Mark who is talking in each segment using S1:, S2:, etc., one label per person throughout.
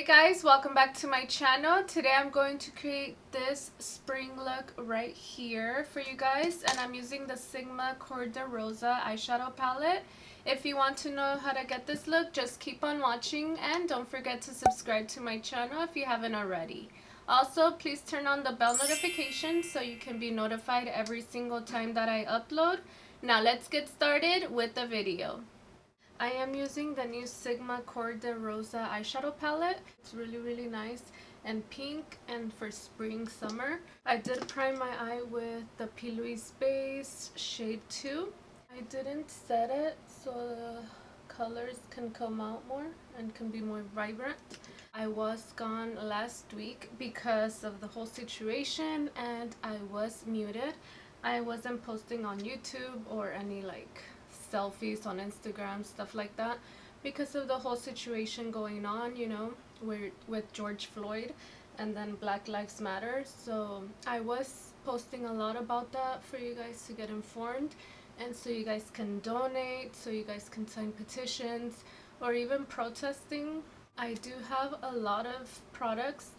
S1: guys, welcome back to my channel. Today I'm going to create this spring look right here for you guys, and I'm using the Sigma Cor-De-Rosa Eyeshadow palette. If you want to know how to get this look, just keep on watching and don't forget to subscribe to my channel if you haven't already. Also, please turn on the bell notification so you can be notified every single time that I upload. Now let's get started with the video. I am using the new Sigma Cor-De-Rosa eyeshadow palette. It's really nice and pink and for spring summer. I did prime my eye with the P. Louise base shade 2. I didn't set it so the colors can come out more and can be more vibrant. I was gone last week because of the whole situation and I was muted. I wasn't posting on YouTube or any selfies on Instagram, stuff like that, because of the whole situation going on, you know, with George Floyd and then Black Lives Matter. So I was posting a lot about that for you guys to get informed, and so you guys can donate, so you guys can sign petitions or even protesting. I do have a lot of products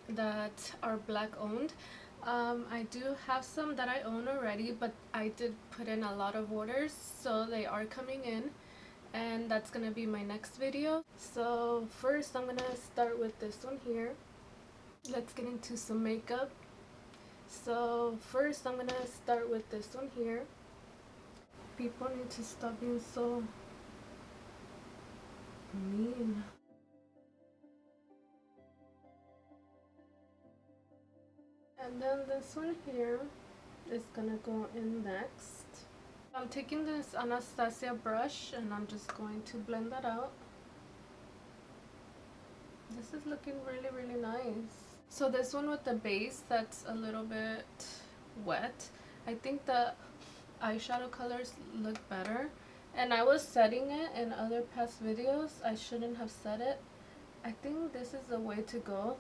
S1: that are Black owned. I do have some that I own already, but I did put in a lot of orders, so they are coming in, and that's gonna be my next video. So first I'm gonna start with this one here. Let's get into some makeup. So first I'm gonna start with this one here. People need to stop being so mean. And then this one here is gonna go in next. I'm taking this Anastasia brush and I'm just going to blend that out. This is looking really nice. So this one with the base that's a little bit wet, I think the eyeshadow colors look better. And I was setting it in other past videos. I shouldn't have set it. I think this is the way to go.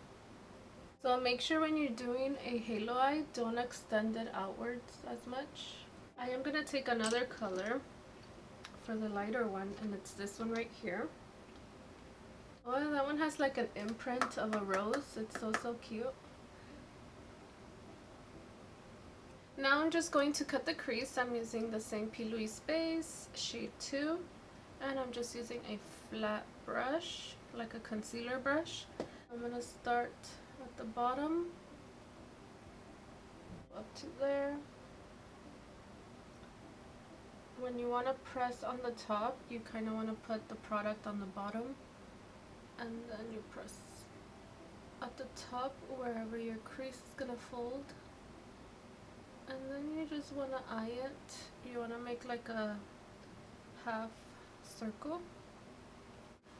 S1: So make sure when you're doing a halo eye, don't extend it outwards as much. I am going to take another color for the lighter one, and it's this one right here. Oh, that one has like an imprint of a rose. It's so cute. Now I'm just going to cut the crease. I'm using the same P. Louise base, shade 2. And I'm just using a flat brush, like a concealer brush. I'm going to start at the bottom up to there. When you want to press on the top, you kind of want to put the product on the bottom, and then you press at the top wherever your crease is gonna fold, and then you just want to eye it. You want to make like a half circle.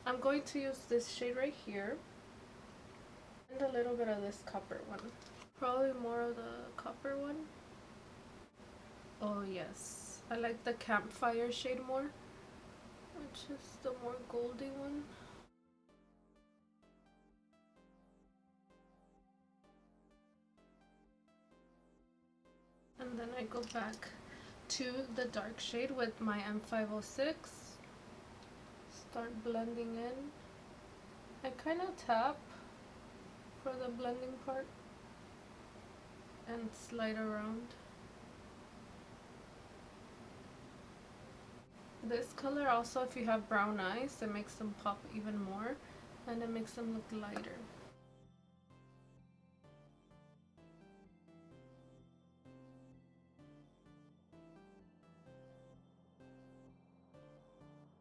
S1: I'm going to use this shade right here and a little bit of this copper one. Probably more of the copper one. Oh yes, I like the campfire shade more, which is the more goldy one. And then I go back to the dark shade with my M506. Start blending in. I kind of tap for the blending part and slide around. This color also, if you have brown eyes, it makes them pop even more and it makes them look lighter.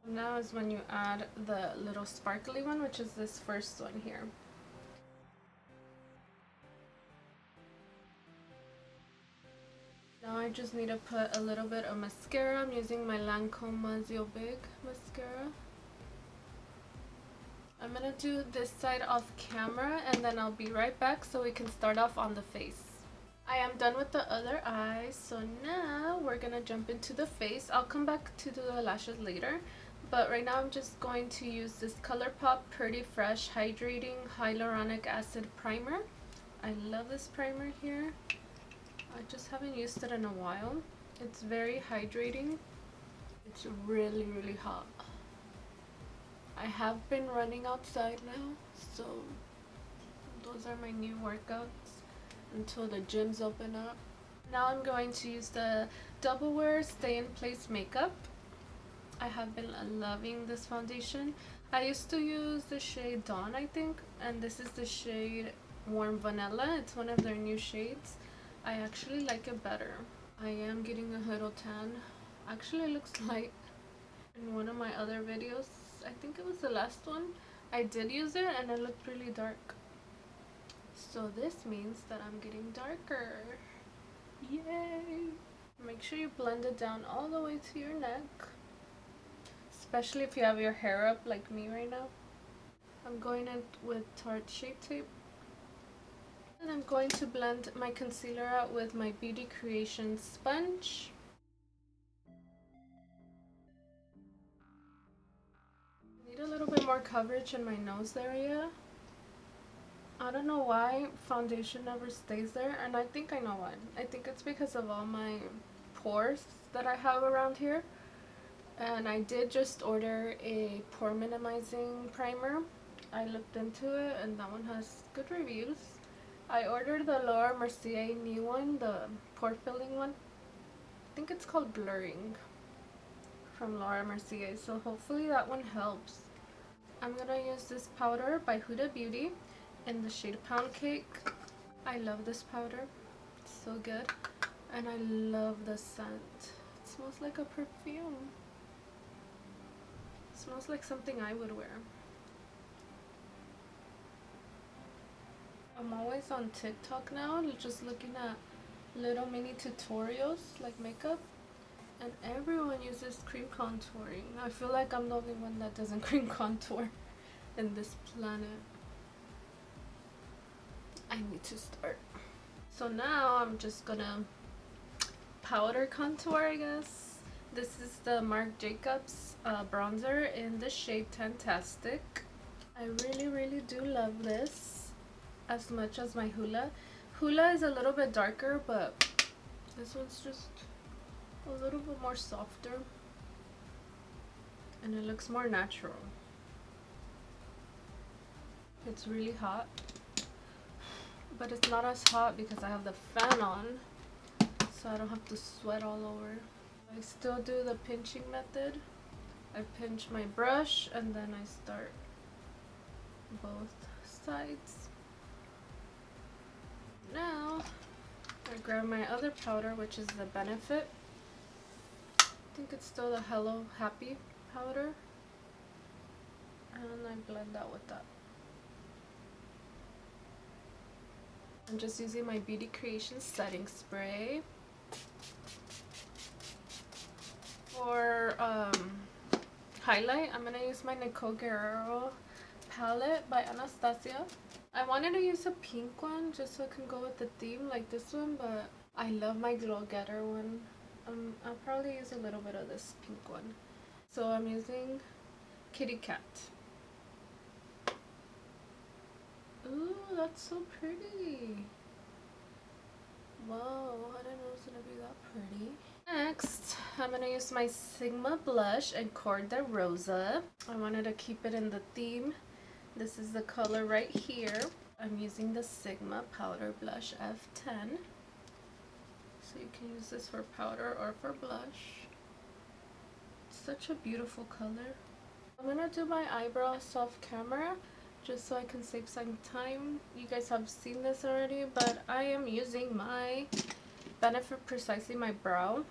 S1: Now is when you add the little sparkly one, which is this first one here. Now I just need to put a little bit of mascara. I'm using my Lancome Mazio Big mascara. I'm gonna do this side off camera and then I'll be right back so we can start off on the face. I am done with the other eye, so now we're gonna jump into the face. I'll come back to do the lashes later, but right now I'm just going to use this Colourpop Pretty Fresh Hydrating Hyaluronic Acid Primer. I love this primer here. I just haven't used it in a while. It's very hydrating. It's really hot. I have been running outside now. So those are my new workouts until the gyms open up. Now I'm going to use the Double Wear Stay in Place makeup. I have been loving this foundation. I used to use the shade Dawn, I think, and this is the shade Warm Vanilla. It's one of their new shades. I actually like it better. I am getting a little tan. Actually, it looks light. In one of my other videos, I think it was the last one, I did use it and it looked really dark. So this means that I'm getting darker. Yay! Make sure you blend it down all the way to your neck, especially if you have your hair up like me right now. I'm going in with Tarte Shape Tape. And I'm going to blend my concealer out with my Beauty Creations sponge. I need a little bit more coverage in my nose area. I don't know why foundation never stays there, and I think I know why. I think it's because of all my pores that I have around here. And I did just order a pore minimizing primer. I looked into it and that one has good reviews. I ordered the Laura Mercier new one, the pore filling one. I think it's called Blurring from Laura Mercier, so hopefully that one helps. I'm gonna use this powder by Huda Beauty in the shade Pound Cake. I love this powder, it's so good, and I love the scent. It smells like a perfume. It smells like something I would wear. I'm always on TikTok now, just looking at little mini tutorials like makeup, and everyone uses cream contouring. I feel like I'm the only one that doesn't cream contour in this planet. I need to start. So now I'm just gonna powder contour, I guess. This is the Marc Jacobs bronzer in the shade Tan-Tastic. I really do love this as much as my Hula. Hula is a little bit darker, but this one's just a little bit more softer and it looks more natural. It's really hot, but it's not as hot because I have the fan on, so I don't have to sweat all over. I still do the pinching method. I pinch my brush and then I start both sides. Now I grab my other powder, which is the Benefit. I think it's still the Hello Happy powder, and I blend that with that. I'm just using my Beauty Creations setting spray. For highlight, I'm gonna use my Nicole Guerriero palette by Anastasia. I wanted to use a pink one just so it can go with the theme like this one, but I love my Glow Getter one. I'll probably use a little bit of this pink one. So I'm using Kitty Cat. Ooh, that's so pretty. Whoa, I didn't know it was gonna be that pretty. Next, I'm gonna use my Sigma blush and Cor-De-Rosa. I wanted to keep it in the theme. This is the color right here. I'm using the Sigma powder blush F10. So you can use this for powder or for blush. It's such a beautiful color. I'm gonna do my eyebrows off camera just so I can save some time. You guys have seen this already, but I am using my Benefit Precisely My Brow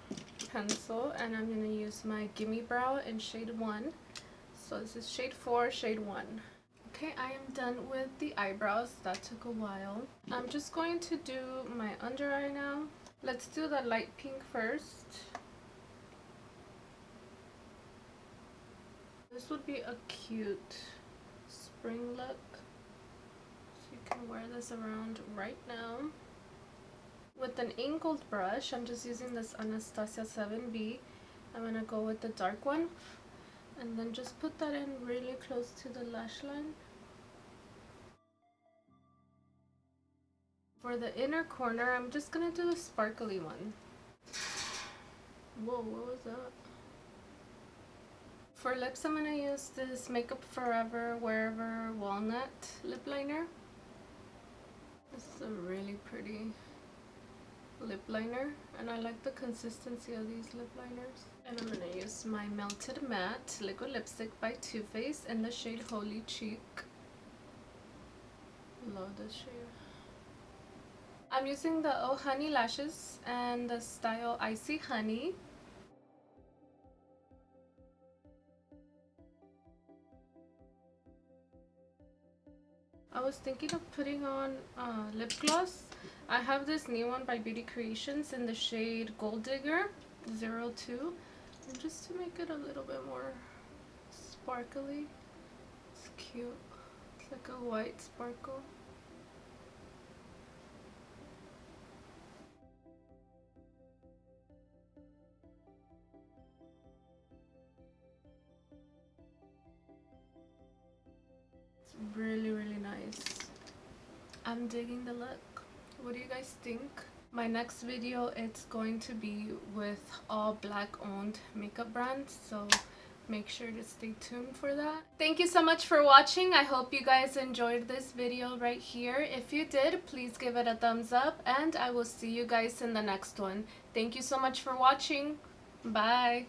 S1: pencil, and I'm going to use my Gimme Brow in shade 1. So this is shade 4, shade 1. Okay, I am done with the eyebrows. That took a while. I'm just going to do my under eye now. Let's do the light pink first. This would be a cute spring look. So you can wear this around right now. With an angled brush, I'm just using this Anastasia 7B. I'm going to go with the dark one. And then just put that in really close to the lash line. For the inner corner, I'm just going to do a sparkly one. Whoa, what was that? For lips, I'm gonna use this Makeup Forever Wherever Walnut lip liner. This is a really pretty lip liner, and I like the consistency of these lip liners. And I'm gonna use my Melted Matte liquid lipstick by Too Faced in the shade Holy Cheek. Love this shade. I'm using the Oh Honey lashes and the style Icy Honey. I was thinking of putting on lip gloss. I have this new one by Beauty Creations in the shade Gold Digger 02. And just to make it a little bit more sparkly. It's cute. It's like a white sparkle. It's really, really nice. I'm digging the look. What do you guys think? My next video, it's going to be with all black owned makeup brands, so make sure to stay tuned for that. Thank you so much for watching. I hope you guys enjoyed this video right here. If you did, please give it a thumbs up, and I will see you guys in the next one. Thank you so much for watching. Bye.